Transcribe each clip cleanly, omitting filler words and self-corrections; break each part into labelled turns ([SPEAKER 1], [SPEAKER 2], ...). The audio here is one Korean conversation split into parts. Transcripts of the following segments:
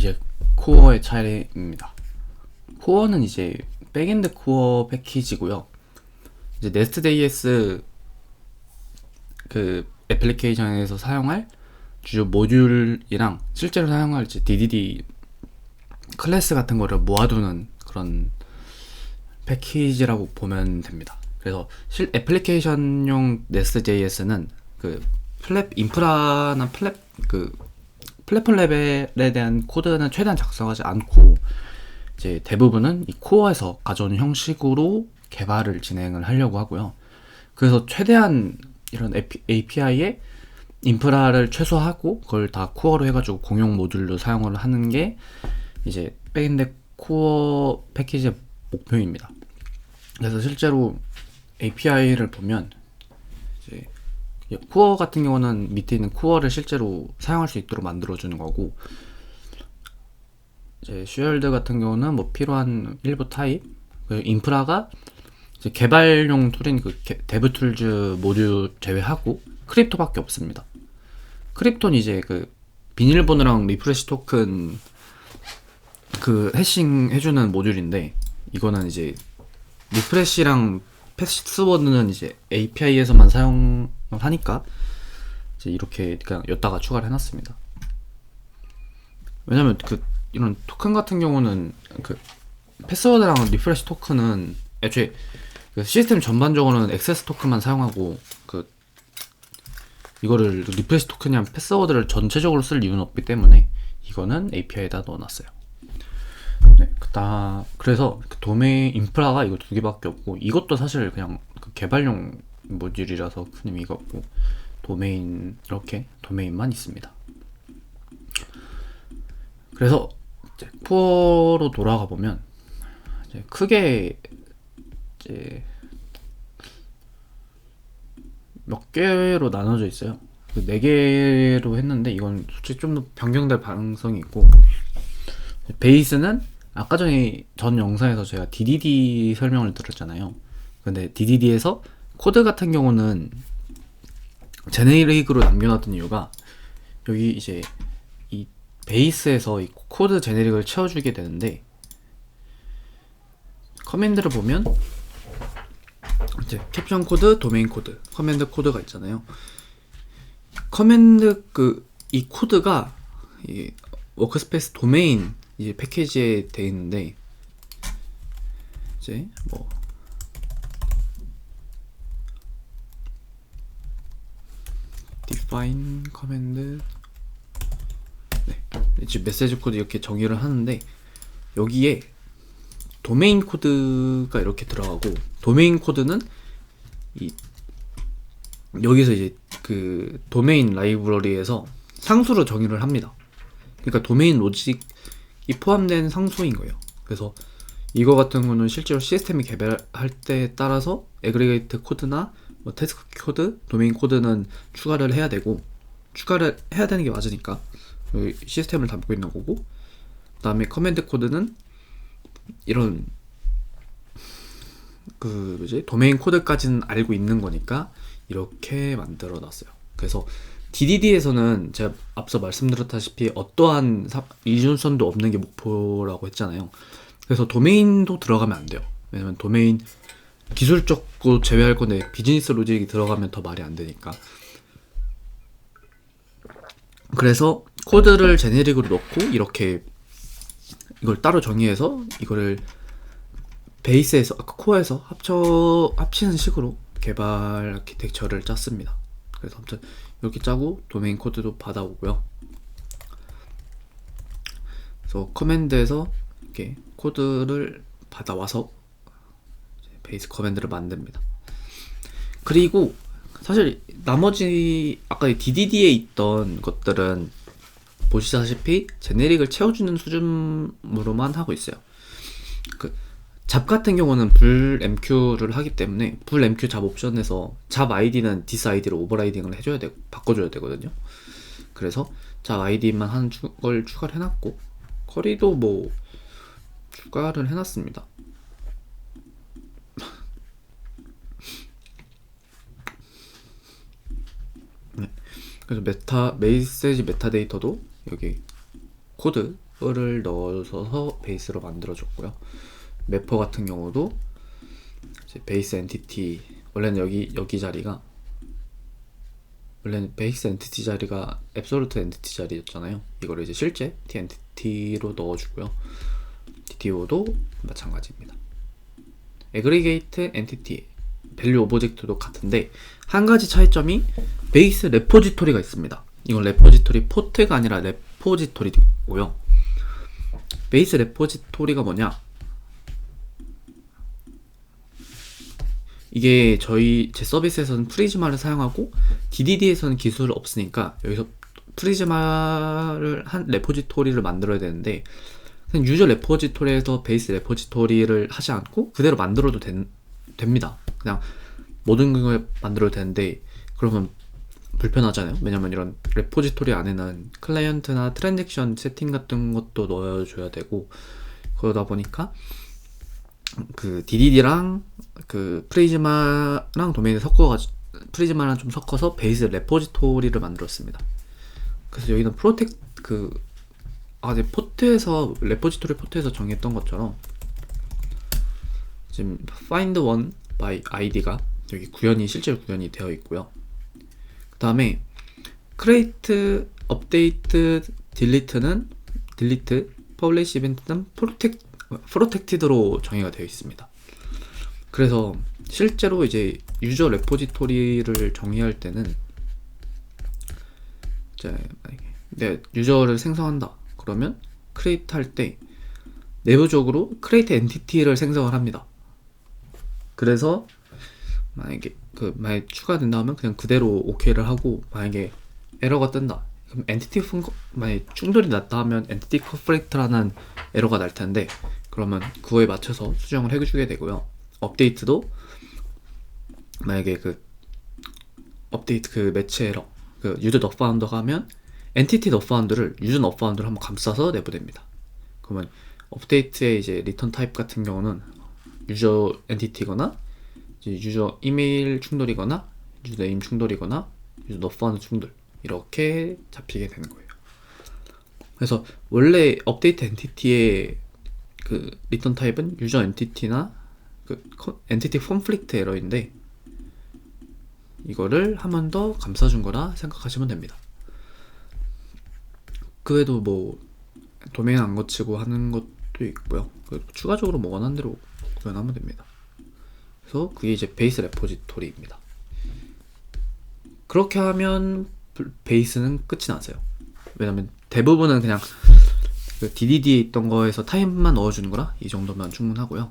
[SPEAKER 1] 이제 코어의 차이입니다. 코어는 이제 백엔드 코어 패키지고요. 이제 네스트.js 그 애플리케이션에서 사용할 주요 모듈이랑 실제로 사용할 이제 DDD 클래스 같은 거를 모아두는 그런 패키지라고 보면 됩니다. 그래서 애플리케이션용 네스트.js는 그 플랫 인프라나 플랫폼 레벨에 대한 코드는 최대한 작성하지 않고 이제 대부분은 이 코어에서 가져온 형식으로 개발을 진행을 하려고 하고요. 그래서 최대한 이런 API에 인프라를 최소화하고 그걸 다 코어로 해가지고 공용 모듈로 사용을 하는 게 이제 백엔드 코어 패키지의 목표입니다. 그래서 실제로 API를 보면 이제 코어 같은 경우는 밑에 있는 코어를 실제로 사용할 수 있도록 만들어주는 거고, 이제 쉐어드 같은 경우는 뭐 필요한 일부 타입, 인프라가 이제 개발용 툴인 그 데브툴즈 모듈 제외하고 크립토밖에 없습니다. 크립토는 이제 그 비밀번호랑 리프레시 토큰 그 해싱 해주는 모듈인데, 이거는 이제 리프레시랑 패스워드는 이제 API에서만 사용을 하니까 이제 이렇게 그냥 여기다가 추가를 해놨습니다. 왜냐면 그 이런 토큰 같은 경우는 그 패스워드랑 리프레시 토큰은 애초에 그 시스템 전반적으로는 액세스 토큰만 사용하고 그 이거를 리프레시 토큰이랑 패스워드를 전체적으로 쓸 이유는 없기 때문에 이거는 API에다 넣어놨어요. 네, 그래서 그 도메인 인프라가 이거 두 개밖에 없고, 이것도 사실 그냥 그 개발용 모듈이라서 큰 의미가 없고, 이렇게 도메인만 있습니다. 그래서 이제 코어로 돌아가 보면 이제 크게 이제 몇 개로 나눠져 있어요. 4개로 했는데 이건 솔직히 좀 더 변경될 가능성이 있고, 베이스는 아까 전에 전 영상에서 제가 DDD 설명을 드렸잖아요. 근데 DDD에서 코드 같은 경우는 제네릭으로 남겨놨던 이유가, 여기 이제 이 베이스에서 이 코드 제네릭을 채워주게 되는데, 커맨드를 보면 이제 캡션 코드, 도메인 코드, 커맨드 코드가 있잖아요. 커맨드 이 코드가 이 워크스페이스 도메인 이제 패키지에 돼 있는데, 이제 뭐 define 커맨드, 네, 이제 메시지 코드 이렇게 정의를 하는데, 여기에 도메인 코드가 이렇게 들어가고, 도메인 코드는 여기서 이제 그 도메인 라이브러리에서 상수로 정의를 합니다. 그러니까 도메인 로직이 포함된 상수인 거예요. 그래서 이거 같은 거는 실제로 시스템이 개발할 때에 따라서 에그리게이트 코드나 뭐 태스크 코드, 도메인 코드는 추가를 해야 되고, 추가를 해야 되는 게 맞으니까 시스템을 담고 있는 거고, 그 다음에 커맨드 코드는 이런 도메인 코드까지는 알고 있는 거니까 이렇게 만들어 놨어요. 그래서 DDD에서는 제가 앞서 말씀드렸다시피 어떠한 이중선도 없는 게 목표라고 했잖아요. 그래서 도메인도 들어가면 안 돼요. 왜냐면 도메인 기술적으로 제외할 건데 비즈니스 로직이 들어가면 더 말이 안 되니까. 그래서 코드를 제네릭으로 넣고 이렇게 이걸 따로 정의해서 이거를 베이스에서 코어에서 합치는 식으로 개발 아키텍처를 짰습니다. 그래서 아무튼 이렇게 짜고 도메인 코드도 받아오고요. 그래서 커맨드에서 이렇게 코드를 받아와서 베이스 커맨드를 만듭니다. 그리고 사실 나머지 아까 DDD에 있던 것들은 보시다시피 제네릭을 채워주는 수준으로만 하고 있어요. 잡 같은 경우는 불 MQ를 하기 때문에 불 MQ 잡 옵션에서 잡 ID는 디스 ID로 오버라이딩을 해줘야 되고 바꿔줘야 되거든요. 그래서 잡 ID만 하는 걸 추가를 해놨고, 커리도 뭐 추가를 해놨습니다. 네. 그래서 메시지 메타데이터도 여기 코드 를 넣어서 베이스로 만들어줬고요. 매퍼 같은 경우도 이제 베이스 엔티티, 원래는 여기 자리가, 원래는 베이스 엔티티 자리가 앱솔루트 엔티티 자리였잖아요. 이거를 이제 실제 t 엔티티로 넣어주고요. DTO도 마찬가지입니다. 애그리게이트 엔티티 밸류 오브젝트도 같은데, 한 가지 차이점이 베이스 레포지토리가 있습니다. 이건 레포지토리 포트가 아니라 레포지토리고요. 베이스 레포지토리가 뭐냐, 이게 제 서비스에서는 프리즈마를 사용하고 DDD에서는 기술 없으니까 여기서 프리즈마를 한 레포지토리를 만들어야 되는데, 그냥 유저 레포지토리에서 베이스 레포지토리를 하지 않고 그대로 만들어도 됩니다. 그냥 모든 걸 만들어도 되는데, 그러면 불편하잖아요. 왜냐면 이런 레포지토리 안에는 클라이언트나 트랜잭션 세팅 같은 것도 넣어줘야 되고, 그러다 보니까 그 DDD랑 그 프리즈마랑 도메인을 프리즈마랑 좀 섞어서 베이스 레포지토리를 만들었습니다. 그래서 여기는 이제 포트에서, 레포지토리 포트에서 정했던 것처럼 지금 find one by id가 여기 실제로 구현이 되어 있고요. 그 다음에 create, update, delete는 delete, publish event는 protected로 정의가 되어 있습니다. 그래서 실제로 이제 유저 레포지토리를 정의할 때는 이제 유저를 생성한다 그러면 create 할 때 내부적으로 create entity를 생성을 합니다. 그래서 만약에 추가된다 하면 그냥 그대로 OK를 하고, 만약에 에러가 뜬다 그럼 만약에 충돌이 났다 하면 entity conflict라는 에러가 날 텐데, 그러면 그거에 맞춰서 수정을 해주게 되고요. 업데이트도 만약에 업데이트 매치 에러, 유저 not found가 하면 엔티티 not found를 유저 not found를 한번 감싸서 내보냅니다. 그러면 업데이트의 이제 리턴 타입 같은 경우는 유저 엔티티거나 유저 이메일 충돌이거나 유저 네임 충돌이거나 유저 not found 충돌, 이렇게 잡히게 되는 거예요. 그래서 원래 업데이트 엔티티의 리턴 타입은 유저 엔티티나 엔티티 콘플릭트 에러인데, 이거를 한 번 더 감싸준 거라 생각하시면 됩니다. 그 외에도 뭐 도메인 안 거치고 하는 것도 있고요. 추가적으로 뭐 원하는 대로 구현하면 됩니다. 그래서 그게 이제 베이스 레포지토리입니다. 그렇게 하면 베이스는 끝이 나세요. 왜냐면 대부분은 그냥 DDD에 있던 거에서 타입만 넣어주는 거라 이 정도면 충분하고요.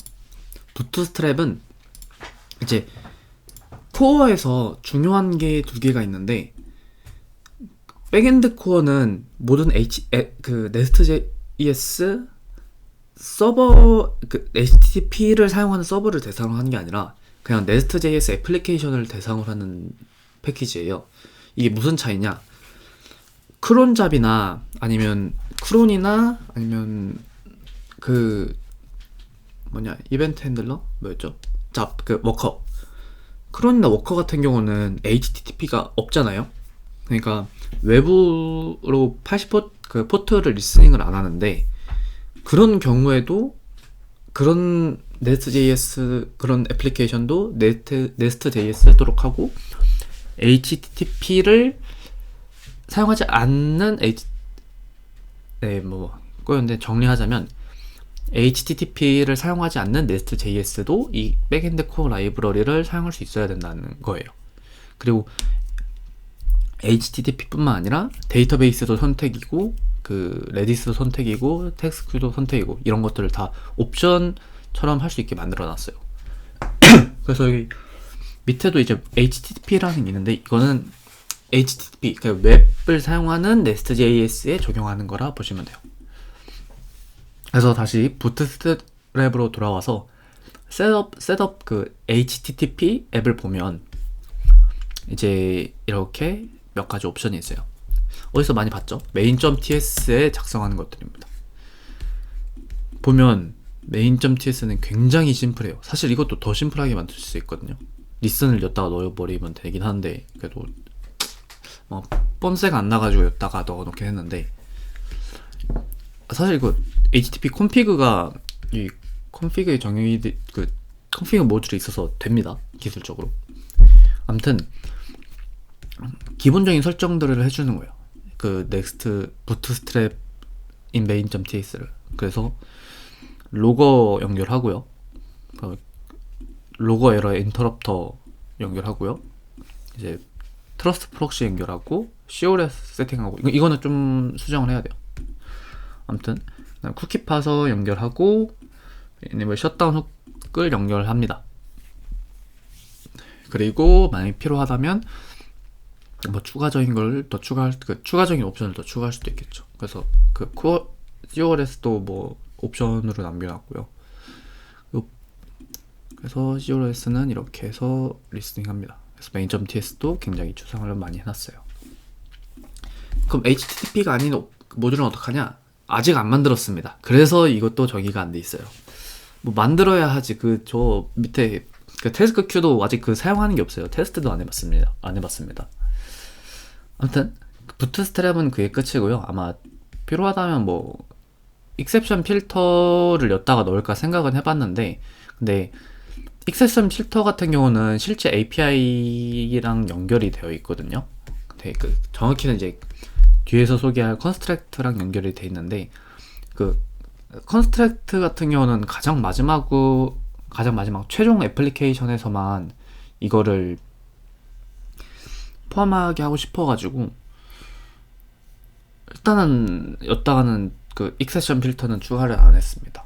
[SPEAKER 1] 부트스트랩은 이제 코어에서 중요한 게 두 개가 있는데, 백엔드 코어는 모든 네스트.js 서버, HTTP를 사용하는 서버를 대상으로 하는 게 아니라 그냥 네스트.js 애플리케이션을 대상으로 하는 패키지예요. 이게 무슨 차이냐? 크론잡이나 아니면 크론이나 아니면 이벤트 핸들러? 뭐였죠? 워커. 크론이나 워커 같은 경우는 HTTP가 없잖아요. 그러니까 외부로 80포트를 리스닝을 안 하는데, 그런 경우에도 그런 네스트.js 그런 애플리케이션도 네스트.js 하도록 하고, HTTP를 사용하지 않는 꼬였는데 정리하자면 HTTP를 사용하지 않는 네스트.js도 이 백엔드 코어 라이브러리를 사용할 수 있어야 된다는 거예요. 그리고 HTTP뿐만 아니라 데이터베이스도 선택이고 레디스도 선택이고 텍스트도 선택이고, 이런 것들을 다 옵션처럼 할 수 있게 만들어 놨어요. 그래서 여기 밑에도 이제 HTTP라는 게 있는데, 이거는 HTTP, 웹을 사용하는 네스트.js에 적용하는 거라 보시면 돼요. 그래서 다시 부트스트랩으로 돌아와서 셋업 HTTP 앱을 보면 이제 이렇게 몇 가지 옵션이 있어요. 어디서 많이 봤죠? main.ts에 작성하는 것들입니다. 보면 main.ts는 굉장히 심플해요. 사실 이것도 더 심플하게 만들 수 있거든요. 리슨을 였다가 넣어버리면 되긴 하는데, 그래도 뻔세가 안 나가지고 였다가 넣어놓긴 했는데, 사실 그 HTTP 콘피그가 이 콘피그의 정의이 그 콘피그 모듈이 있어서 됩니다, 기술적으로. 아무튼 기본적인 설정들을 해주는 거예요. 그 넥스트 부트스트랩 인 main.ts를. 그래서 로거 연결하고요. 로거 에러 인터럽터 연결하고요. 이제 트러스트 프록시 연결하고 CORS 세팅하고, 이거는 좀 수정을 해야 돼요. 아무튼 쿠키 파서 연결하고 이네이블 셧다운 훅을 연결합니다. 그리고 만약에 필요하다면 뭐 추가적인 걸 더 추가적인 옵션을 더 추가할 수도 있겠죠. 그래서 그 CORS도 뭐 옵션으로 남겨놨고요. 그래서 CORS는 이렇게 해서 리스닝합니다. 그래서 main.ts도 굉장히 추상을 많이 해놨어요. 그럼 HTTP가 아닌 모듈은 어떡하냐? 아직 안 만들었습니다. 그래서 이것도 정의가 안 돼 있어요. 뭐 만들어야 하지. 저 밑에 그 태스크 큐도 아직 사용하는 게 없어요. 테스트도 안 해봤습니다. 아무튼 부트스트랩은 그게 끝이고요. 아마 필요하다면 뭐 익셉션 필터를 였다가 넣을까 생각은 해봤는데, 근데 익셉션 필터 같은 경우는 실제 API랑 연결이 되어 있거든요. 근데 정확히는 이제 뒤에서 소개할 컨스트랙트랑 연결이 되어 있는데, 그 컨스트랙트 같은 경우는 가장 마지막 최종 애플리케이션에서만 이거를 포함하게 하고 싶어가지고 일단은 였다가는 그 익셉션 필터는 추가를 안 했습니다.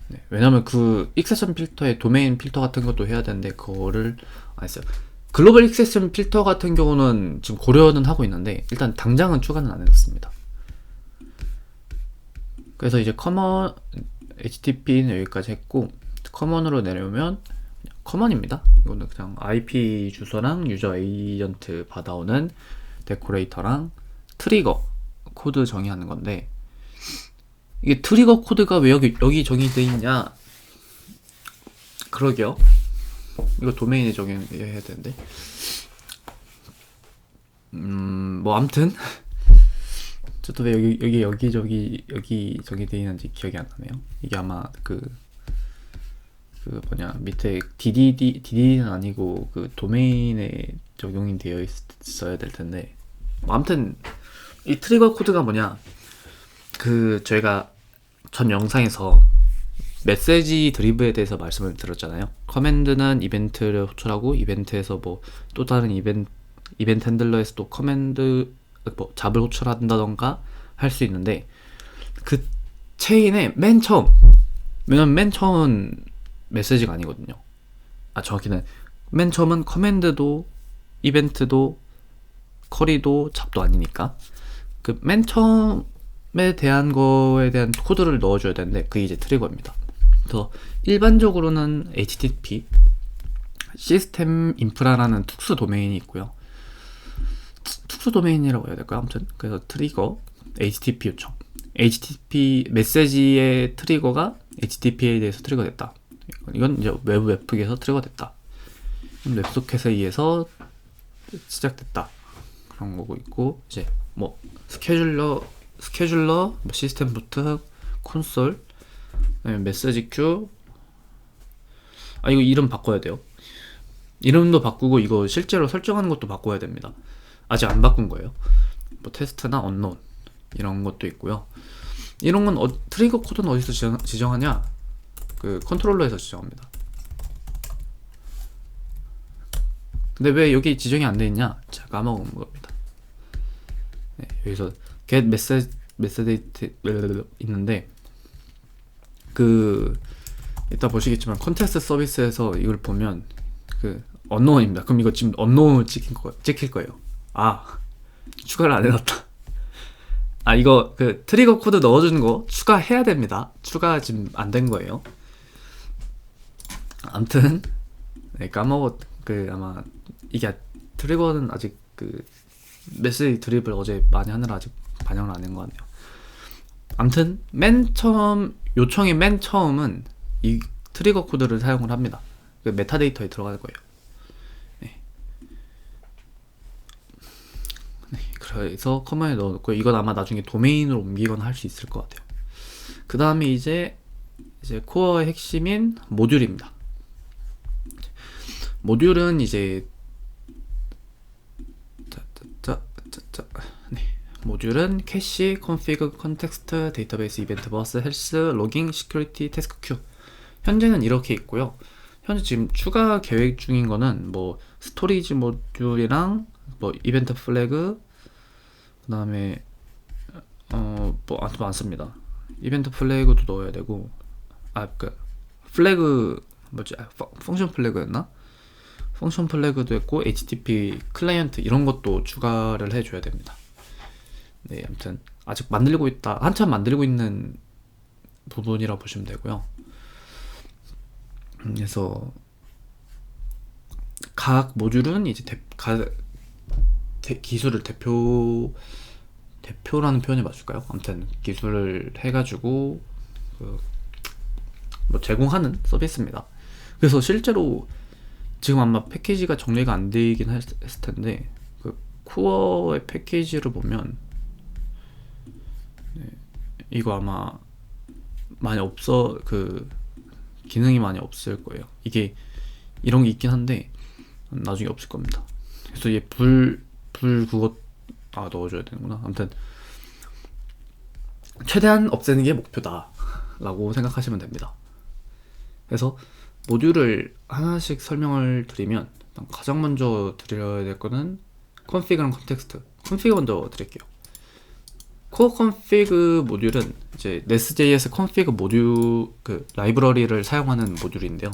[SPEAKER 1] 네, 왜냐면 그 익셉션 필터에 도메인 필터 같은 것도 해야 되는데 그거를 안 했어요. 글로벌 익셉션 필터 같은 경우는 지금 고려는 하고 있는데 일단 당장은 추가는 안 해놨습니다. 그래서 이제 커먼 HTTP는 여기까지 했고, 커먼으로 내려오면 커먼입니다. 이거는 그냥 IP 주소랑 유저 에이전트 받아오는 데코레이터랑 트리거 코드 정의하는 건데, 이게 트리거 코드가 왜 여기 정의되어 있냐? 그러게요. 이거 도메인에 정의해야 되는데. 뭐 아무튼 저도 왜 여기 정의되어 있는지 기억이 안 나네요. 이게 아마 밑에 DDD는 아니고 그 도메인에 적용이 되어 있어야 될 텐데. 뭐 아무튼 이 트리거 코드가 뭐냐? 저희가 전 영상에서 메시지 드리브에 대해서 말씀을 드렸잖아요. 커맨드는 이벤트를 호출하고, 이벤트에서 뭐 또 다른 이벤트 핸들러에서 또 커맨드 잡을 호출한다던가 할 수 있는데, 그 체인의 맨 처음, 왜냐면 맨 처음은 메시지가 아니거든요. 정확히는 맨 처음은 커맨드도 이벤트도 쿼리도 잡도 아니니까 그 맨 처음에 대한 거에 대한 코드를 넣어줘야 되는데, 그게 이제 트리거입니다. 그래서 일반적으로는 HTTP 시스템 인프라라는 특수 도메인이 있고요. 특수 도메인이라고 해야 될까요? 아무튼 그래서 트리거, HTTP 요청, HTTP 메시지의 트리거가 HTTP에 대해서 트리거됐다. 이건 이제 외부 웹북에서 트리거됐다. 웹소켓에 의해서 시작됐다. 그런 거고 있고, 이제 뭐 스케줄러, 뭐 시스템 부트, 콘솔, 메시지 큐. 이거 이름 바꿔야 돼요. 이름도 바꾸고 이거 실제로 설정하는 것도 바꿔야 됩니다. 아직 안 바꾼 거예요. 뭐 테스트나 언론 이런 것도 있고요. 이런 건 트리거 코드는 어디서 지정하냐? 그 컨트롤러에서 지정합니다. 근데 왜 여기 지정이 안 돼 있냐? 제가 까먹은 겁니다. 네, 여기서 get message 있는데, 이따 보시겠지만 컨텍스트 서비스에서 이걸 보면 언노운입니다. 그럼 이거 지금 언노운 찍힐 거예요. 추가를 안 해놨다. 이거 트리거 코드 넣어주는 거 추가해야 됩니다. 추가 지금 안 된 거예요. 아무튼 네, 아마 이게 트리거는 아직 메시지 드립을 어제 많이 하느라 아직 반영을 안 한 것 같네요. 아무튼 요청의 맨 처음은 이 트리거 코드를 사용을 합니다. 메타데이터에 들어갈 거예요. 네. 그래서 커먼에 넣어놓고, 이건 아마 나중에 도메인으로 옮기거나 할 수 있을 것 같아요. 그 다음에 이제 코어의 핵심인 모듈입니다. 모듈은 이제 네. 모듈은 캐시, 컨피그, 컨텍스트, 데이터베이스, 이벤트, 버스, 헬스, 로깅, 시큐리티, 태스크 큐. 현재는 이렇게 있고요. 현재 지금 추가 계획 중인 거는 뭐 스토리지 모듈이랑 뭐 이벤트 플래그, 그 다음에 뭐 아주 많습니다. 이벤트 플래그도 넣어야 되고, 플래그 뭐지? 펑션 플래그였나? 펑션 플래그도 있고 HTTP 클라이언트 이런 것도 추가를 해줘야 됩니다. 네, 아무튼 아직 한참 만들고 있는 부분이라 보시면 되고요. 그래서 각 모듈은 이제 기술을 대표라는 표현이 맞을까요? 아무튼 기술을 해가지고 뭐 제공하는 서비스입니다. 그래서 실제로 지금 아마 패키지가 정리가 안 되긴 했을 텐데 그 코어의 패키지를 보면 이거 아마 많이 기능이 많이 없을 거예요. 이게 이런 게 있긴 한데 나중에 없을 겁니다. 그래서 얘 그것 넣어줘야 되는구나. 아무튼 최대한 없애는 게 목표다 라고 생각하시면 됩니다. 그래서 모듈을 하나씩 설명을 드리면 가장 먼저 드려야 될 거는 컨피그랑 컨텍스트. 컨피그 먼저 드릴게요. 코어 컨피그 모듈은 이제 nest.js 컨피그 모듈 라이브러리를 사용하는 모듈인데요.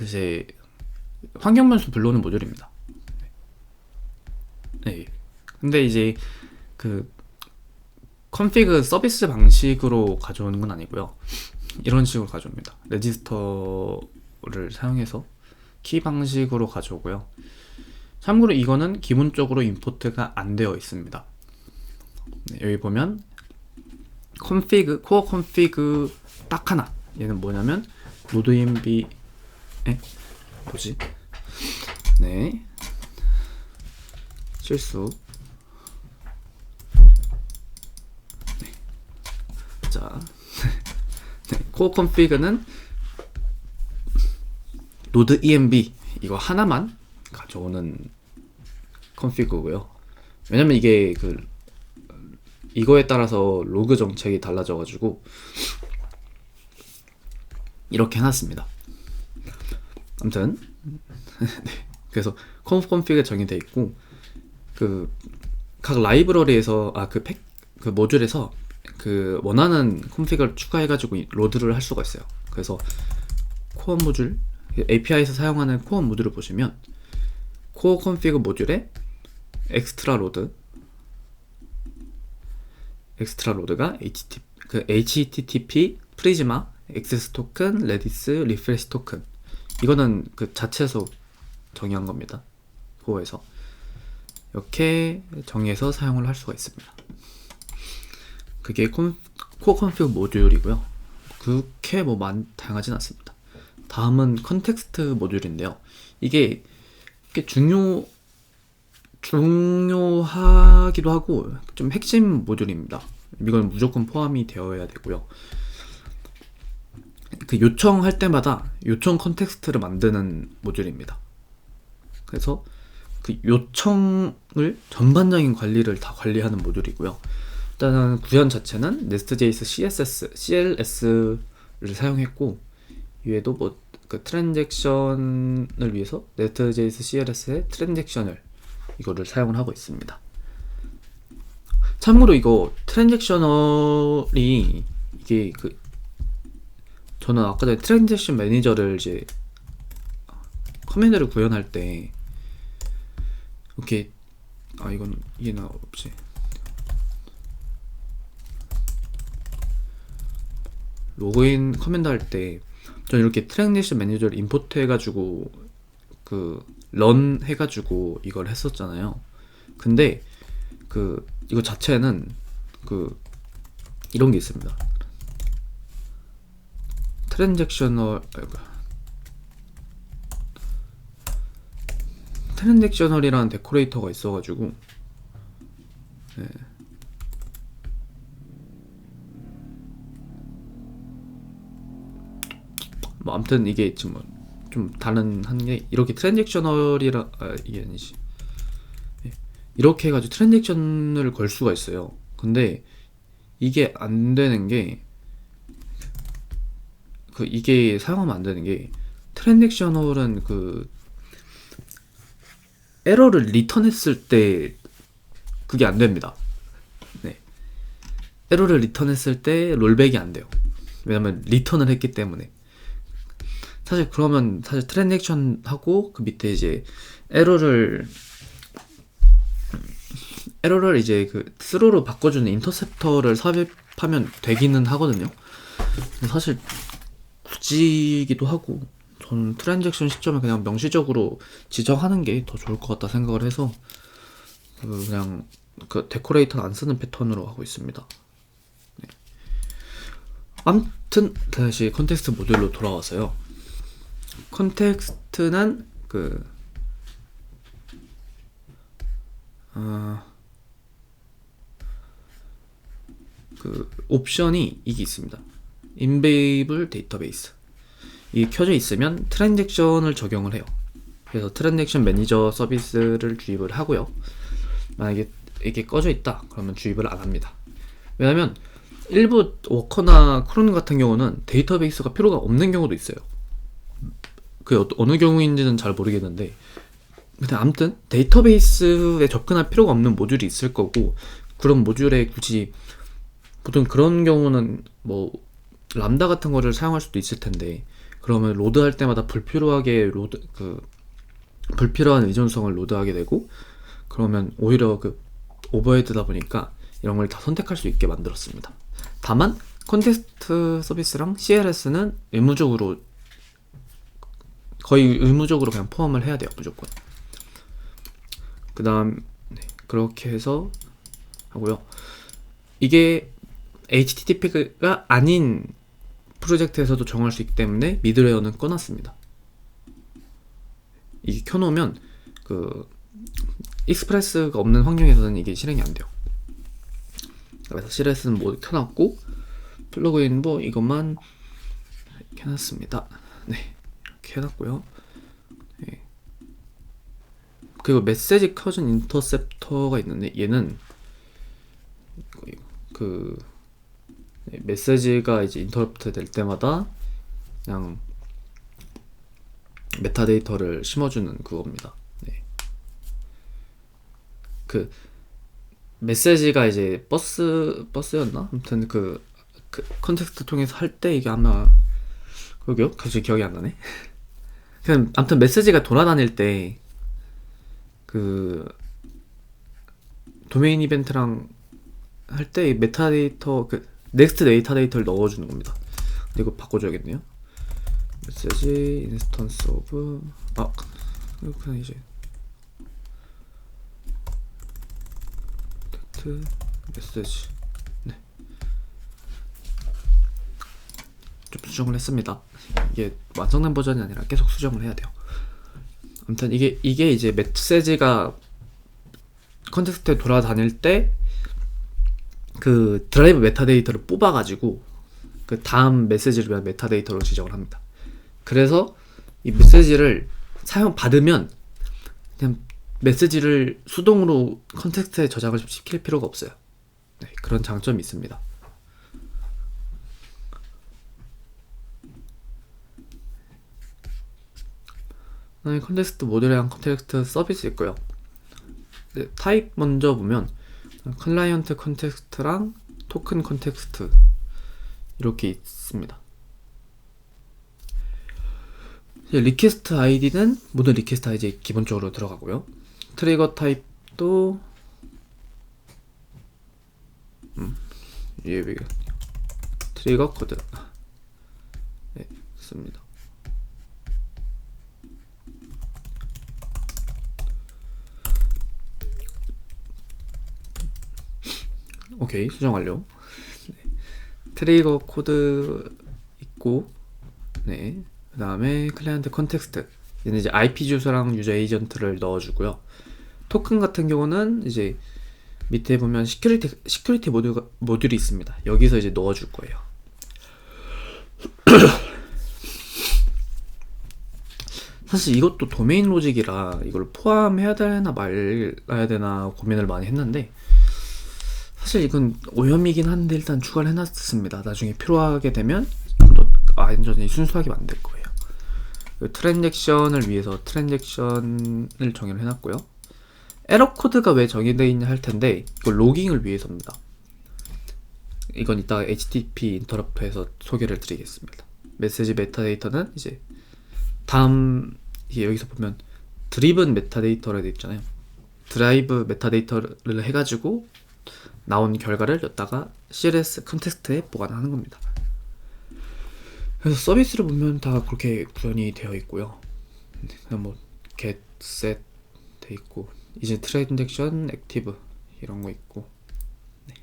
[SPEAKER 1] 이제 환경 변수 불러오는 모듈입니다. 네. 근데 이제 컨피그 서비스 방식으로 가져오는 건 아니고요. 이런 식으로 가져옵니다. 레지스터를 사용해서 키 방식으로 가져오고요. 참고로 이거는 기본적으로 임포트가 안 되어 있습니다. 네, 여기 보면 코어 컨피그 딱 하나. 얘는 뭐냐면 nodenv 네, 실수. 네. 자, 네, 코어 컨피그는 nodenv 이거 하나만 가져오는 컨피그고요. 왜냐면 이게 이거에 따라서 로그 정책이 달라져가지고 이렇게 해놨습니다. 아무튼 네, 그래서 컨피그 정의되어 있고 각 라이브러리에서 모듈에서 원하는 컨피그를 추가해가지고 로드를 할 수가 있어요. 그래서 코어 모듈 API에서 사용하는 코어 모듈을 보시면 코어 컨피그 모듈에 엑스트라 로드가 HTTP, 프리즈마, 액세스 토큰, 레디스, 리프레시 토큰. 이거는 자체에서 정의한 겁니다. 코어에서 이렇게 정의해서 사용을 할 수가 있습니다. 그게 코어 컨피그 모듈이고요. 그렇게 다양하진 않습니다. 다음은 컨텍스트 모듈인데요. 이게 중요하기도 하고 좀 핵심 모듈입니다. 이건 무조건 포함이 되어야 되고요. 요청할 때마다 요청 컨텍스트를 만드는 모듈입니다. 그래서 요청을 전반적인 관리를 다 관리하는 모듈이고요. 일단은 구현 자체는 nest.js CLS를 사용했고, 이외에도 트랜잭션을 위해서 nest.js CLS의 트랜잭션을 이거를 사용을 하고 있습니다. 참고로 이거 트랜잭셔널이 이게 저는 아까 전에 트랜잭션 매니저를 이제 커맨드를 구현할 때 이렇게 이게 나 없지. 로그인 커맨드 할 때 저는 이렇게 트랜잭션 매니저를 임포트 해가지고 런 해가지고 이걸 했었잖아요. 근데 이거 자체는 이런 게 있습니다. 트랜잭셔널이라는 데코레이터가 있어가지고, 네. 뭐 아무튼 이게 지금 좀 다른 한 게 이렇게 트랜잭셔널이라 이게 아니지. 이렇게 해가지고 트랜잭션을 걸 수가 있어요. 근데 이게 안 되는 게 이게 사용하면 안 되는 게 트랜잭셔널은 에러를 리턴했을 때 그게 안 됩니다. 네. 에러를 리턴했을 때 롤백이 안 돼요. 왜냐면 리턴을 했기 때문에. 사실 그러면 트랜잭션 하고 그 밑에 이제 에러를 이제 스로로 바꿔주는 인터셉터를 삽입하면 되기는 하거든요. 사실 굳이기도 하고 저는 트랜잭션 시점을 그냥 명시적으로 지정하는 게 더 좋을 것 같다 생각을 해서 그냥 데코레이터는 안 쓰는 패턴으로 하고 있습니다. 네. 아무튼 다시 컨텍스트 모듈로 돌아와서요. 컨텍스트는 옵션이 이게 있습니다. 인베이블 데이터베이스. 이게 켜져 있으면 트랜잭션을 적용을 해요. 그래서 트랜잭션 매니저 서비스를 주입을 하고요. 만약에 이게 꺼져 있다 그러면 주입을 안 합니다. 왜냐면 일부 워커나 크론 같은 경우는 데이터베이스가 필요가 없는 경우도 있어요. 어느 경우인지는 잘 모르겠는데, 근데 아무튼 데이터베이스에 접근할 필요가 없는 모듈이 있을 거고, 그런 모듈에 굳이 보통 그런 경우는 뭐 람다 같은 거를 사용할 수도 있을 텐데, 그러면 로드할 때마다 불필요하게 불필요한 의존성을 로드하게 되고, 그러면 오히려 오버헤드다 보니까 이런 걸 다 선택할 수 있게 만들었습니다. 다만 컨텍스트 서비스랑 CLS는 거의 의무적으로 그냥 포함을 해야 돼요. 무조건. 그 다음 그렇게 해서 하고요. 이게 HTTP가 아닌 프로젝트에서도 정할 수 있기 때문에 미드레어는 꺼놨습니다. 이게 켜놓으면 익스프레스가 없는 환경에서는 이게 실행이 안 돼요. 그래서 CLS는 뭐 켜놨고, 플러그인 뭐 이것만 켜놨습니다. 네, 이렇게 해놨고요. 네. 그리고 메시지 켜진 인터셉터가 있는데, 얘는 메시지가 이제 인터럽트 될 때마다 그냥 메타데이터를 심어주는 그겁니다. 네. 메시지가 이제 버스였나? 아무튼 컨텍스트 통해서 할 때 이게 아마 그러게요? 갑자기 기억이 안 나네. 그냥 아무튼 메시지가 돌아다닐 때 도메인 이벤트랑 할 때 메타데이터 넥스트 메타데이터를 넣어주는 겁니다. 근데 이거 바꿔줘야겠네요. 메시지 인스턴스 오브 그냥 이제 메시지. 네. 좀 수정을 했습니다. 이게 완성된 버전이 아니라 계속 수정을 해야 돼요. 아무튼 이게 이제 메시지가 컨텍스트에 돌아다닐 때 드라이브 메타데이터를 뽑아가지고 다음 메시지를 위한 메타데이터로 지정을 합니다. 그래서 이 메시지를 받으면 그냥 메시지를 수동으로 컨텍스트에 저장을 좀 시킬 필요가 없어요. 네, 그런 장점이 있습니다. 컨텍스트 모듈이랑 컨텍스트 서비스 있고요. 네, 타입 먼저 보면 클라이언트 컨텍스트랑 토큰 컨텍스트 이렇게 있습니다. 리퀘스트 아이디는 모든 리퀘스트 아이디 기본적으로 들어가고요. 트리거 타입도 트리거 코드 네, 있습니다. 오케이, 수정 완료. 네. 트리거 코드 있고, 네. 그 다음에 클라이언트 컨텍스트. 얘는 이제 IP 주소랑 유저 에이전트를 넣어주고요. 토큰 같은 경우는 이제 밑에 보면 시큐리티 모듈이 있습니다. 여기서 이제 넣어줄 거예요. 사실 이것도 도메인 로직이라 이걸 포함해야 되나 말아야 되나 고민을 많이 했는데, 사실 이건 오염이긴 한데 일단 추가를 해놨습니다. 나중에 필요하게 되면 좀 더 완전히 순수하게 만들 거예요. 트랜잭션을 위해서 트랜잭션을 정의를 해놨고요. 에러 코드가 왜 정의되어 있냐 할 텐데, 이걸 로깅을 위해서입니다. 이건 이따가 HTTP 인터럽트에서 소개를 드리겠습니다. 메시지 메타데이터는 이제 다음, 여기서 보면 드리븐 메타데이터라고 되어 있잖아요. 드라이브 메타데이터를 해가지고 나온 결과를 여기다가 CLS 컨텍스트에 보관하는 겁니다. 그래서 서비스를 보면 다 그렇게 구현이 되어 있고요. 그냥 뭐 get, set 돼 있고, 이제 트랜잭션, 액티브 이런 거 있고, 네,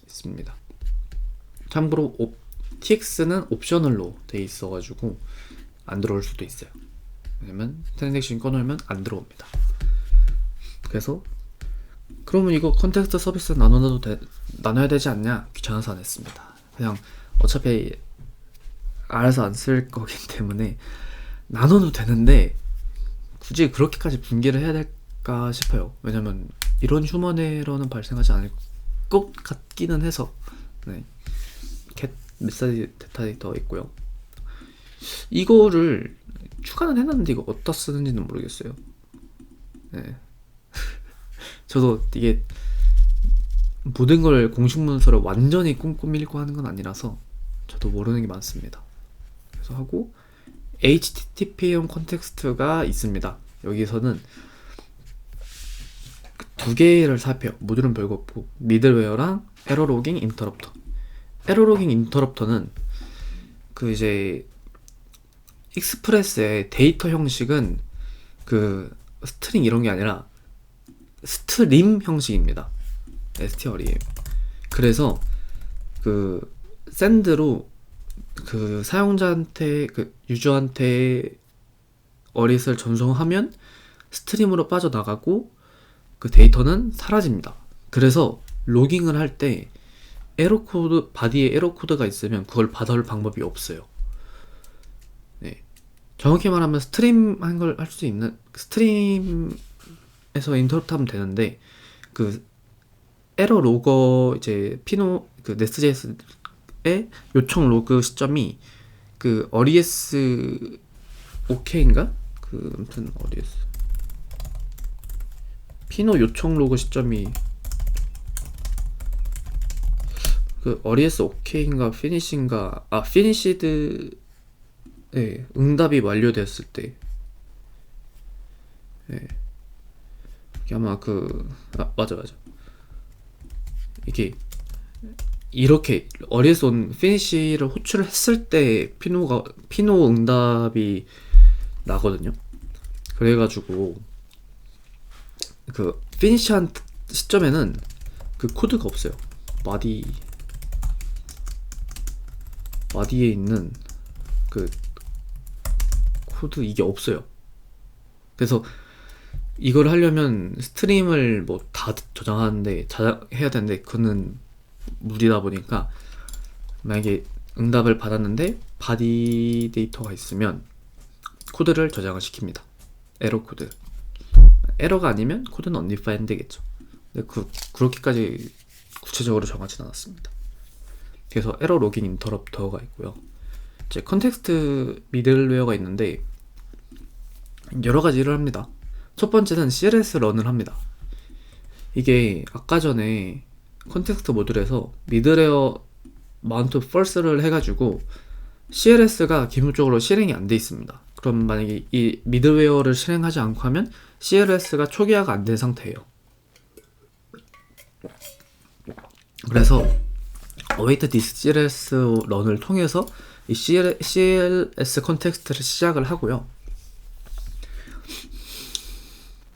[SPEAKER 1] 있습니다. 참고로 TX는 옵셔널로 돼 있어가지고 안 들어올 수도 있어요. 왜냐면 트랜잭션 꺼놓으면 안 들어옵니다. 그래서 그러면 이거 컨텍스트 서비스 나눠야 되지 않냐? 귀찮아서 안 했습니다. 그냥 어차피 알아서 안 쓸 거기 때문에 나눠도 되는데 굳이 그렇게까지 분기를 해야 될까 싶어요. 왜냐면 이런 휴먼 에러는 발생하지 않을 것 같기는 해서. 네. 겟 메시지 데이터 있고요. 이거를 추가는 해놨는데 이거 어디다 쓰는지는 모르겠어요. 네. 저도 이게 모든 걸 공식 문서를 완전히 꼼꼼히 읽고 하는 건 아니라서 저도 모르는 게 많습니다. 그래서 하고 HTTP용 컨텍스트가 있습니다. 여기서는 두 개를 살펴요. 모듈은 별거 없고 미들웨어랑 에러 로깅 인터럽터. 에러 로깅 인터럽터는 그 이제 익스프레스의 데이터 형식은 그 스트링 이런 게 아니라 스트림 형식입니다. STR이에요. 그래서 그 샌드로 그 사용자한테 그 유저한테 어릿을 전송하면 스트림으로 빠져나가고 그 데이터는 사라집니다. 그래서 로깅을 할 때 에러 코드, 바디에 에러 코드가 있으면 그걸 받아올 방법이 없어요. 네. 정확히 말하면 스트림 한 걸 할 수 있는, 스트림에서 인터럽트 하면 되는데, 그 에러 로거 이제 피노 그 네스트JS의 요청 로그 시점이 그 어리에스 OK인가? 그 아무튼 어리에스 피노 요청 로그 시점이 그 어리에스 OK인가 피니시인가, 아 피니시드, 예, 응답이 완료되었을 때, 예, 아마 그 맞아 이게 이렇게 어리에스 온 피니시를 호출을 했을 때 피노 응답이 나거든요. 그래가지고 그 피니시한 시점에는 그 코드가 없어요. 바디에 있는 그 코드 이게 없어요. 그래서 이걸 하려면 스트림을 뭐 다 저장하는데 해야 되는데 그거는 무리다 보니까, 만약에 응답을 받았는데 바디 데이터가 있으면 코드를 저장을 시킵니다. 에러 코드. 에러가 아니면 코드는 undefined 되겠죠. 근데 그렇게까지 구체적으로 정하진 않았습니다. 그래서 에러 로깅 인터럽터가 있고요. 이제 컨텍스트 미들웨어가 있는데 여러 가지 일을 합니다. 첫 번째는 CLS 런을 합니다. 이게 아까 전에 컨텍스트 모듈에서 미들웨어 마운트 펄스를 해가지고 CLS가 기본적으로 실행이 안 돼 있습니다. 그럼 만약에 이 미들웨어를 실행하지 않고 하면 CLS가 초기화가 안 된 상태예요. 그래서 await this CLS 런을 통해서 이 CLS 컨텍스트를 시작을 하고요.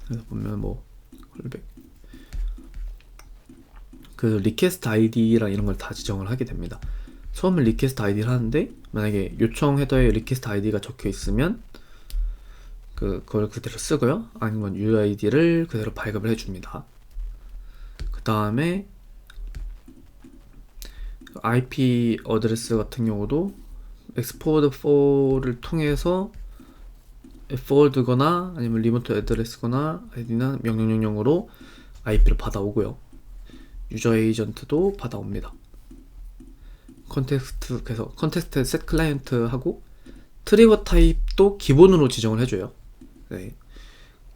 [SPEAKER 1] 그래서 보면 뭐 콜백 그 리퀘스트 아이디랑 이런 걸 다 지정을 하게 됩니다. 처음에 리퀘스트 아이디를 하는데 만약에 요청 헤더에 리퀘스트 아이디가 적혀 있으면 그걸 그대로 쓰고요. 아니면 UID를 그대로 발급을 해줍니다. 그 다음에 IP 어드레스 같은 경우도 export 4를 통해서 forward거나 아니면 리모트 애드레스거나 아이디나 명령령으로 IP를 받아오고요. 유저 에이전트도 받아옵니다. 컨텍스트, 그래서 컨텍스트 셋 클라이언트하고 트리거 타입도 기본으로 지정을 해줘요. 네.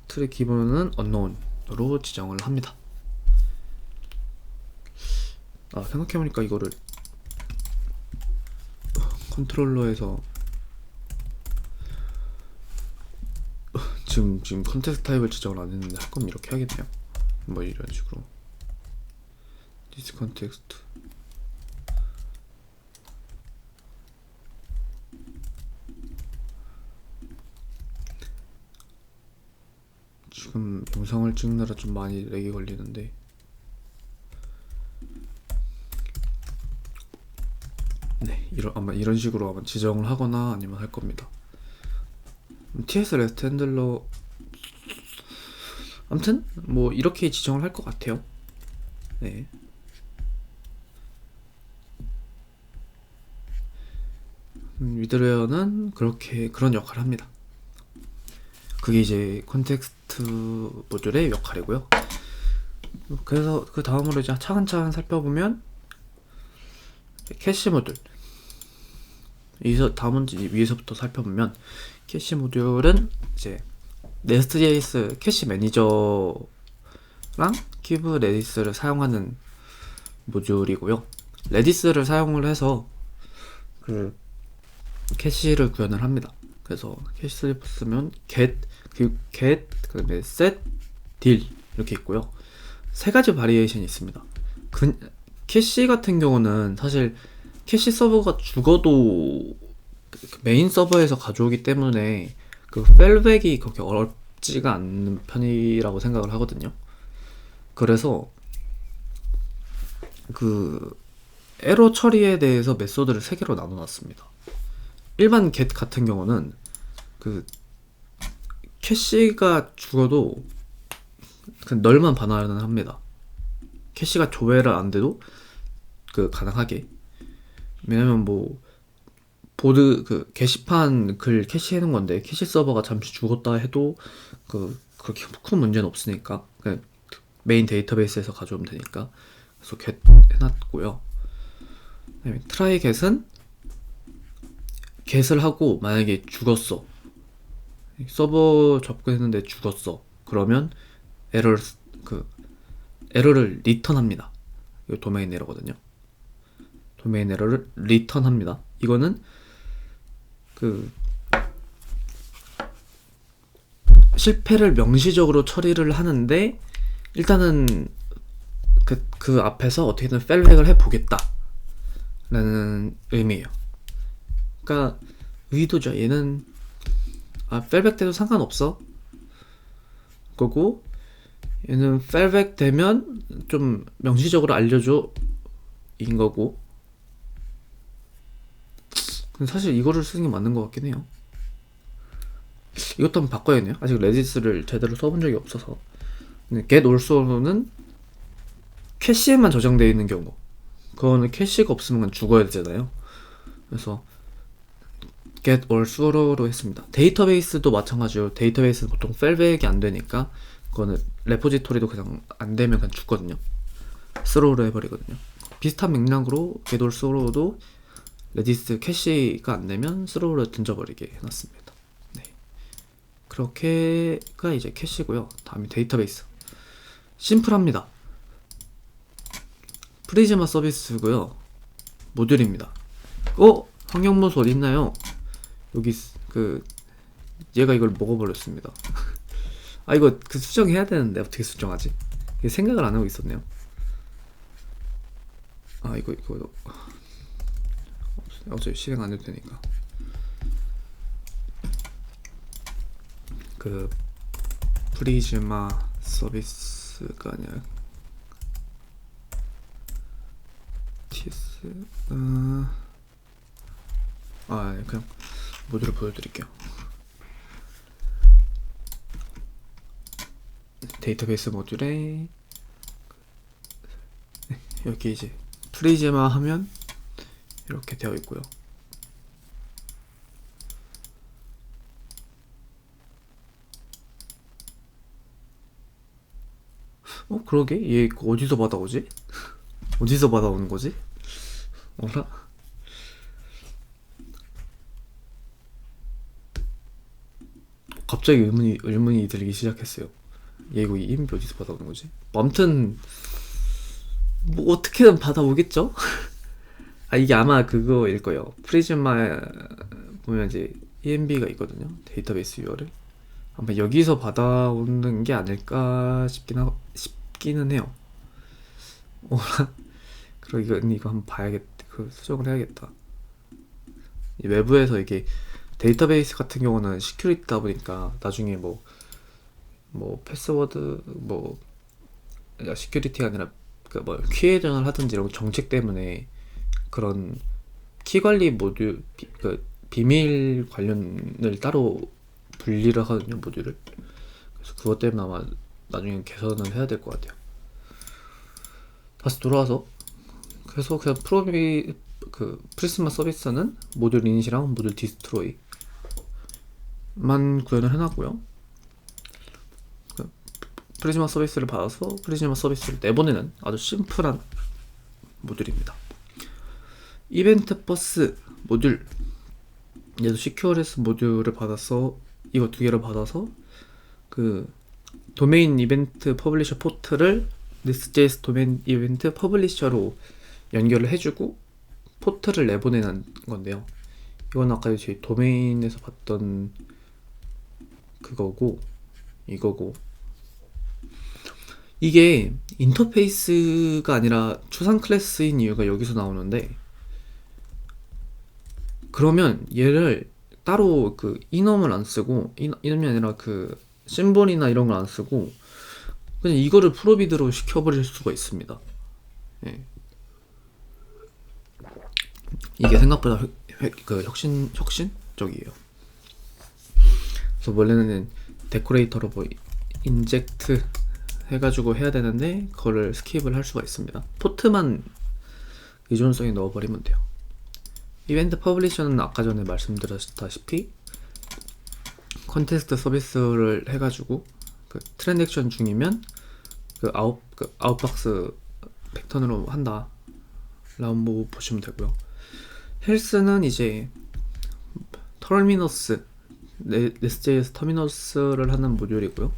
[SPEAKER 1] 트리 기본은 unknown으로 지정을 합니다. 생각해보니까 이거를 컨트롤러에서 지금 컨텍스트 타입을 지정을 안 했는데 할 거면 이렇게 하겠네요. 뭐 이런 식으로 this context 지금 영상을 찍느라 좀 많이 렉이 걸리는데 네, 아마 이런 식으로 아마 지정을 하거나 아니면 할 겁니다. TS REST 핸들러 아무튼 뭐 이렇게 지정을 할 것 같아요. 네. 미드웨어는 그런 역할을 합니다. 그게 이제 컨텍스트 모듈의 역할이고요. 그래서 그 다음으로 이제 차근차근 살펴보면 캐시 모듈. 다음은 위에서부터 살펴보면 캐시 모듈은 이제 네스트.js 캐시 매니저랑 큐브 레디스를 사용하는 모듈이고요. 레디스를 사용을 해서 그 캐시를 구현을 합니다. 그래서 캐시 슬리프 쓰면 get, 그다음에 set, deal 이렇게 있고요. 세 가지 바리에이션이 있습니다. 캐시 같은 경우는 사실 캐시 서버가 죽어도 메인 서버에서 가져오기 때문에 그 펠백이 그렇게 어렵지가 않는 편이라고 생각을 하거든요. 그래서 그 에러 처리에 대해서 메소드를 3개로 나눠놨습니다. 일반 get 같은 경우는 그 캐시가 죽어도 그 널만 반환을 합니다. 캐시가 조회를 안 돼도 그 가능하게. 왜냐면 뭐 보드 그 게시판 글 캐시해놓은 건데 캐시 서버가 잠시 죽었다 해도 그렇게 큰 문제는 없으니까 그냥 메인 데이터베이스에서 가져오면 되니까. 그래서 get 해놨고요. try get은 get을 하고 만약에 죽었어, 서버 접근했는데 죽었어, 그러면 에러를 리턴합니다. 이거 도메인 에러거든요. 도메인 에러를 리턴합니다. 이거는 실패를 명시적으로 처리를 하는데 일단은 그 앞에서 어떻게든 펠백을 해보겠다 라는 의미예요. 그러니까 의도죠. 얘는 펠백 돼도 상관없어 거고, 얘는 펠백 되면 좀 명시적으로 알려줘 인 거고. 사실 이거를 쓰는 게 맞는 것 같긴 해요. 이것도 한번 바꿔야겠네요. 아직 레디스를 제대로 써본 적이 없어서. get also는 캐시에만 저장되어 있는 경우, 그거는 캐시가 없으면 죽어야 되잖아요. 그래서 get also로 했습니다. 데이터베이스도 마찬가지로 데이터베이스는 보통 펠백이 안 되니까 그거는 레포지토리도 그냥 안 되면 그냥 죽거든요. 스로우로 해버리거든요. 비슷한 맥락으로 get also도 레디스 캐시가 안 되면 스로우로 던져버리게 해놨습니다. 네. 그렇게가 이제 캐시고요. 다음이 데이터베이스. 심플합니다. 프리즈마 서비스고요. 모듈입니다. 환경문서 어디 있나요? 여기 얘가 이걸 먹어버렸습니다. 이거 수정해야 되는데 어떻게 수정하지? 생각을 안 하고 있었네요. 이거 어차피 실행 안 해도 되니까. 프리즈마 서비스가 아니라 TS 그냥 모듈을 보여드릴게요. 데이터베이스 모듈에 여기 이제 프리즈마 하면 이렇게 되어 있고요. 그러게? 얘 어디서 받아오지? 어디서 받아오는 거지? 어라? 갑자기 의문이 들기 시작했어요. 얘 이거 EMP 어디서 받아오는 거지? 아무튼 뭐 어떻게든 받아오겠죠? 아, 이게 아마 그거일 거예요. 프리즈마 보면 이제 EMB가 있거든요. 데이터베이스 URL. 아마 여기서 받아오는 게 아닐까 싶기는 해요. 그럼 이거 한번 수정을 해야겠다. 이 외부에서 이게 데이터베이스 같은 경우는 시큐리티다 보니까 나중에 뭐 패스워드 시큐리티가 아니라 퀴에전을 하든지 이런 정책 때문에 그런 키 관리 모듈 비밀 관련을 따로 분리를 하거든요, 모듈을. 그래서 그것 때문에 아마 나중에 개선을 해야 될 것 같아요. 다시 돌아와서 그래서 그냥 프리스마 서비스는 모듈 이닛이랑 모듈 디스트로이만 구현을 해놨고요. 프리즈마 서비스를 받아서 프리즈마 서비스를 내보내는 아주 심플한 모듈입니다. 이벤트 버스 모듈, 얘도 시큐어레스 모듈을 받아서 이거 두 개를 받아서 그 도메인 이벤트 퍼블리셔 포트를 Nest.js 도메인 이벤트 퍼블리셔로 연결을 해주고 포트를 내보내는 건데요. 이건 아까 저희 도메인에서 봤던 그거고 이거고, 이게 인터페이스가 아니라 추상 클래스인 이유가 여기서 나오는데, 그러면 얘를 따로 그 이넘을 안 쓰고 이넘이 아니라 그 심볼이나 이런 걸 안 쓰고 그냥 이거를 프로비드로 시켜버릴 수가 있습니다. 예. 이게 생각보다 혁신적이에요. 그래서 원래는 데코레이터로 인젝트 해가지고 해야 되는데 그거를 스킵을 할 수가 있습니다. 포트만 의존성에 넣어버리면 돼요. 이벤트 퍼블리셔는 아까 전에 말씀드렸다시피 컨테스트 서비스를 해가지고 그 트랜잭션 중이면 아웃박스 패턴으로 한다 라고 보시면 되고요. 헬스는 이제 터미너스, Nest.js 터미너스를 하는 모듈이고요.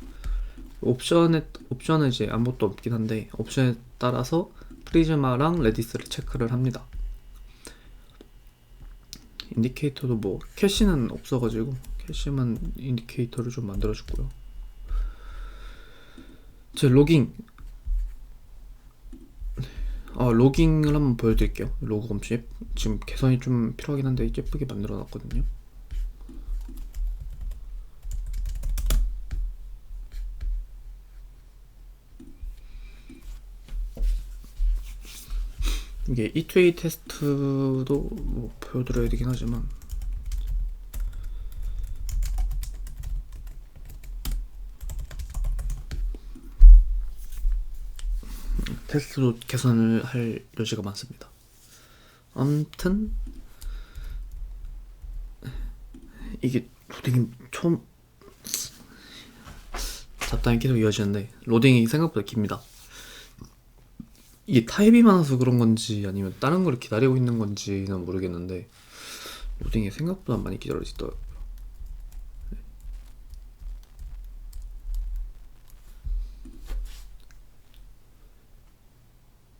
[SPEAKER 1] 옵션은 이제 아무것도 없긴 한데 옵션에 따라서 프리즈마랑 레디스를 체크를 합니다. 인디케이터도 캐시는 없어가지고 캐시만 인디케이터를 좀 만들어주고요. 제 로깅을 한번 보여드릴게요. 로그 엄청 지금 개선이 좀 필요하긴 한데 예쁘게 만들어놨거든요. 이게 E2A 테스트도 보여드려야 되긴 하지만 테스트도 개선을 할 여지가 많습니다. 아무튼 이게 로딩이 잡담이 계속 이어지는데 로딩이 생각보다 깁니다. 이게 타입이 많아서 그런 건지 아니면 다른 걸 기다리고 있는 건지는 모르겠는데 로딩이 생각보다 많이 기다려지더라고요.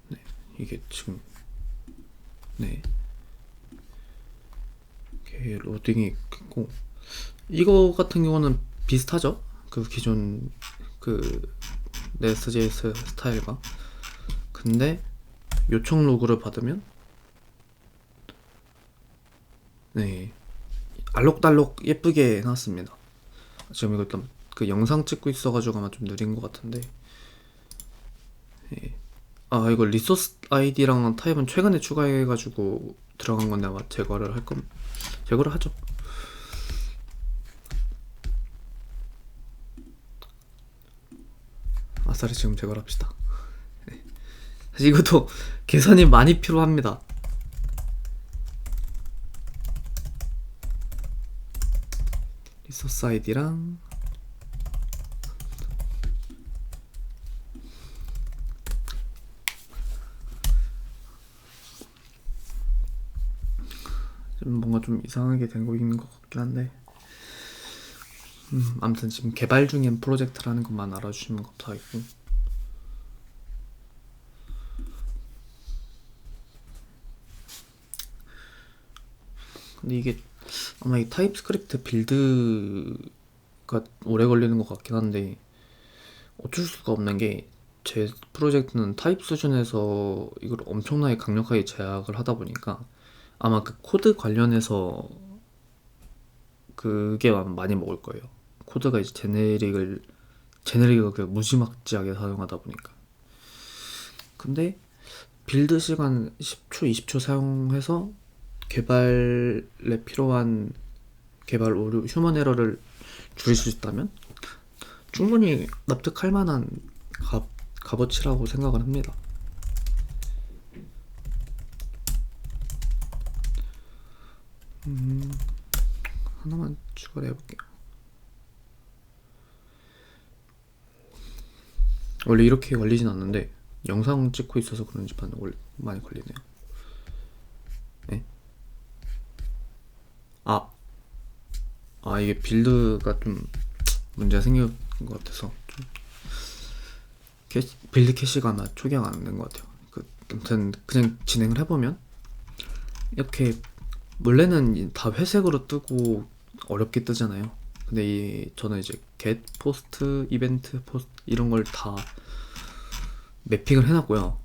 [SPEAKER 1] 네, 이게 지금 이렇게 로딩이 있고, 이거 같은 경우는 비슷하죠? 그 기존 Nest.js 스타일과. 근데 요청 로그를 받으면 알록달록 예쁘게 해놨습니다. 지금 이거 일단 그 영상 찍고 있어가지고 아마 좀 느린 것 같은데, 이거 리소스 아이디랑 타입은 최근에 추가해가지고 들어간 건데 아마 제거를 하죠. 아싸리 지금 제거를 합시다. 사실 이것도 개선이 많이 필요합니다. 리소스 아이디랑 좀 뭔가 좀 이상하게 되고 있는 것 같긴 한데 아무튼 지금 개발 중인 프로젝트라는 것만 알아주시면 감사하겠고 근데 이게 아마 이 타입스크립트 빌드가 오래 걸리는 것 같긴 한데 어쩔 수가 없는 게 제 프로젝트는 타입 수준에서 이걸 엄청나게 강력하게 제약을 하다 보니까 아마 그 코드 관련해서 그게 많이 먹을 거예요. 코드가 이제 제네릭을 그냥 무지막지하게 사용하다 보니까. 근데 빌드 시간 10초, 20초 사용해서 개발에 필요한 개발 오류, 휴먼 에러를 줄일 수 있다면 충분히 납득할 만한 값어치라고 생각을 합니다. 하나만 추가를 해볼게요. 원래 이렇게 걸리진 않는데 영상 찍고 있어서 그런지 많이 걸리네요. 네? 이게 빌드가 좀 문제가 생긴 것 같아서 좀 빌드 캐시가 아마 초기화가 안 된 것 같아요. 아무튼 그냥 진행을 해보면 이렇게 원래는 다 회색으로 뜨고 어렵게 뜨잖아요. 근데 저는 이제 get, 포스트, 이벤트, 포스트 이런 걸 다 매핑을 해놨고요.